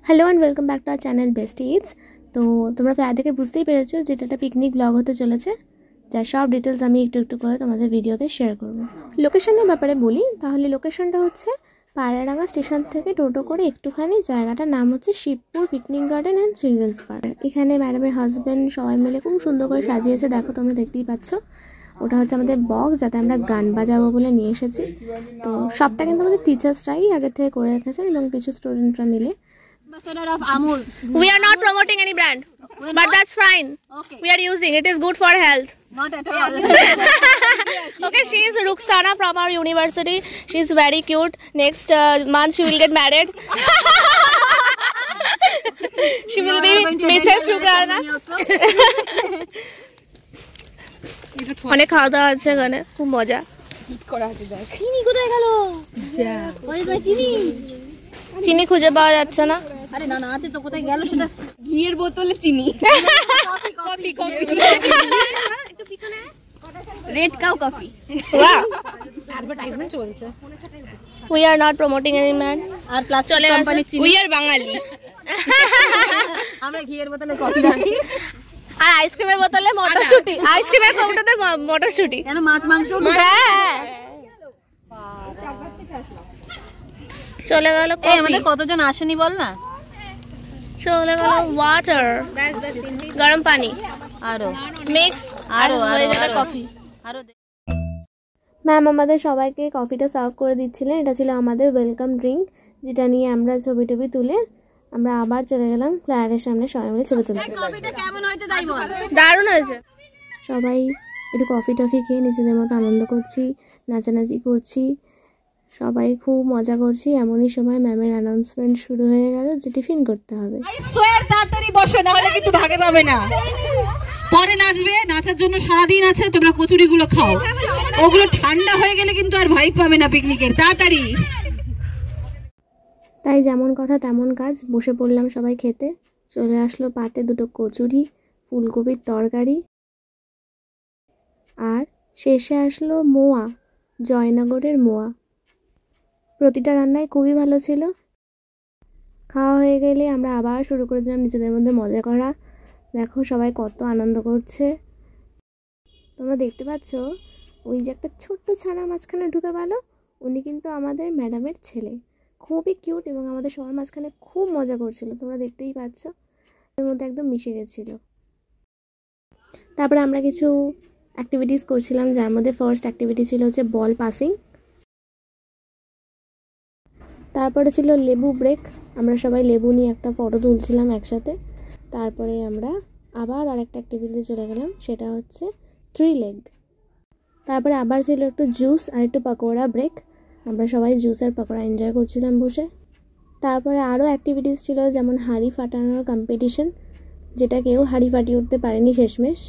Hello and welcome back to our channel best its. तो তোমরা fly থেকে বুঝতেই পেরেছো যেটা একটা পিকনিক ব্লগ হতে চলেছে, যার সব ডিটেলস আমি একটু একটু করে তোমাদের ভিডিওতে শেয়ার করব। লোকেশনের ব্যাপারে বলি তাহলে লোকেশনটা হচ্ছে পায়রাডাঙ্গা স্টেশন থেকে টোটো করে একটুখানি, জায়গাটার নাম হচ্ছে Shibpur picnic garden and children's park. এখানে ম্যাডামের হাজব্যান্ড সবাই মিলে খুব সুন্দর করে সাজিয়েছে, দেখো তোমরা দেখতেই পাচ্ছ। ওটা হচ্ছে আমাদের বক্স, যাতে আমরা গান বাজাবো বলে নিয়ে এসেছি। তো সবটা কিন্তু আমাদের টিচার্সরাই আগে থেকে করে রেখেছেন এবং কিছু স্টুডেন্টরা মিলে। Ambassador of Amul. We are not promoting any brand, but that's fine. Okay. We are using it. Is good for health. Not at all. Okay, she is Ruxana from our university. She is very cute. Next month she will get married. She will be Mrs. Ruxana. অনেক খাওয়া দাওয়া আছে এখানে, খুব মজা করা হচ্ছে। দেখ চিনি কোথায় গেল? চিনি চিনি খুঁজে পাওয়া যাচ্ছে না। আরে না না, আছে তো, কোথায় গেল সেটা? ঘিয়ের বোতলে চিনি। কফি একটু পিছনে red cow coffee. Wow, advertisement চলছে। We are not promoting any man. আর প্লাস চলে কোম্পানির চিনি। We are বাঙালি। আমরা ঘিয়ের বোতলে কফি রাখি আর আইসক্রিমের বোতলে মটরশুঁটি। আইসক্রিমের কৌটাতে মটরশুঁটি। কেন মাছ মাংস? হ্যাঁ, চলে গেল। এই আমাদের কতজন আসেনি বল না? চলে গেল ওয়াটার, গরম পানি আরো মিক্স, আরো হয়ে যাবে কফি। আরো ম্যাম আমাদের সবাইকে কফিটা সার্ভ করে দিচ্ছিলেন। এটা ছিল আমাদের ওয়েলকাম ড্রিঙ্ক, যেটা নিয়ে আমরা ছবি টবি তুলে আমরা আবার চলে গেলাম ফ্লায়ারের সামনে সবাই মিলে ছবি তুলতে। কফিটা কেমন হয়েছে তাই বল। দারুণ হয়েছে। সবাই একটু কফি টফি খেয়ে নিজেদের মতো আনন্দ করছি, নাচানাচি করছি, সবাই খুব মজা করছি। এমনই সময় ম্যামের অ্যানাউন্সমেন্ট শুরু হয়ে গেল যে টিফিন করতে হবে। তাড়াতাড়ি বসো, না হলে কিন্তু ভাগে পাবে না। পরে নাচবে, নাচার জন্য সারাদিন আছে, তোমরা কচুরিগুলো খাও, ওগুলো ঠান্ডা হয়ে গেলে কিন্তু আর ভাই পাবে না পিকনিকের। তাড়াতাড়ি। তাই যেমন কথা তেমন কাজ, বসে পড়লাম সবাই খেতে। চলে আসলো পাতে দুটো কচুরি, ফুলকপির তরকারি, আর শেষে আসলো মোয়া, জয়নগরের মোয়া। প্রতিটা রান্নাই খুবই ভালো ছিল। খাওয়া হয়ে গেলে আমরা আবার শুরু করে দিলাম নিজেদের মধ্যে মজা করা। দেখো সবাই কত আনন্দ করছে। তোমরা দেখতে পাচ্ছ ওই যে একটা ছোট্ট ছানা মাঝখানে ঢুকে গেল, উনি কিন্তু আমাদের ম্যাডামের ছেলে। খুবই কিউট এবং আমাদের সবার মাঝখানে খুব মজা করছিল, তোমরা দেখতেই পাচ্ছ। এর মধ্যে একদম মিশে গেছিলো। তারপরে আমরা কিছু অ্যাক্টিভিটিস করছিলাম, যার মধ্যে ফার্স্ট অ্যাক্টিভিটি ছিল হচ্ছে বল পাসিং। তারপরে ছিল লেবু ব্রেক, আমরা সবাই লেবু নিয়ে একটা ফটো তুলছিলাম একসাথে। তারপরে আমরা আবার আরেকটা অ্যাক্টিভিটিতে চলে গেলাম, সেটা হচ্ছে ট্রি লেগ। তারপরে আবার ছিল একটু জুস আর একটু পকোড়া ব্রেক, আমরা সবাই জুস আর পকোড়া এনজয় করছিলাম বসে। তারপরে আরও অ্যাক্টিভিটিস ছিল, যেমন হাঁড়ি ফাটানোর কম্পিটিশন, যেটা কেউ হাঁড়ি ফাটিয়ে উঠতে পারেনি শেষমেশ।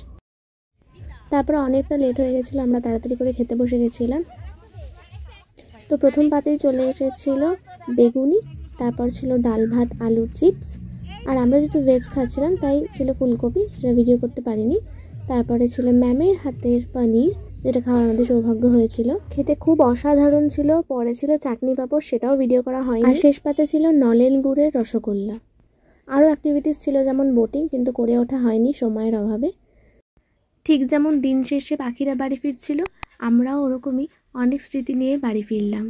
তারপরে অনেকটা লেট হয়ে গেছিলো, আমরা তাড়াতাড়ি করে খেতে বসে গেছিলাম। তো প্রথম পাতেই চলে এসেছিল বেগুনি, তারপর ছিল ডাল ভাত আলুর চিপস, আর আমরা যেহেতু ভেজ খাচ্ছিলাম তাই ছিল ফুলকপি, সেটা ভিডিও করতে পারিনি। তারপরে ছিল ম্যামের হাতের পনির, যেটা খাওয়ার আমাদের সৌভাগ্য হয়েছিল। খেতে খুব অসাধারণ ছিল। পরে ছিল চাটনি পাঁপড়, সেটাও ভিডিও করা হয়নি। আর শেষ পাতে ছিল নলেন গুড়ের রসগোল্লা। আরও অ্যাক্টিভিটিস ছিল যেমন বোটিং, কিন্তু করে ওঠা হয়নি সময়ের অভাবে। ঠিক যেমন দিন শেষে পাখিরা বাড়ি ফিরছিল, আমরাও ওরকমই অনেক স্মৃতি নিয়ে বাড়ি ফিরলাম।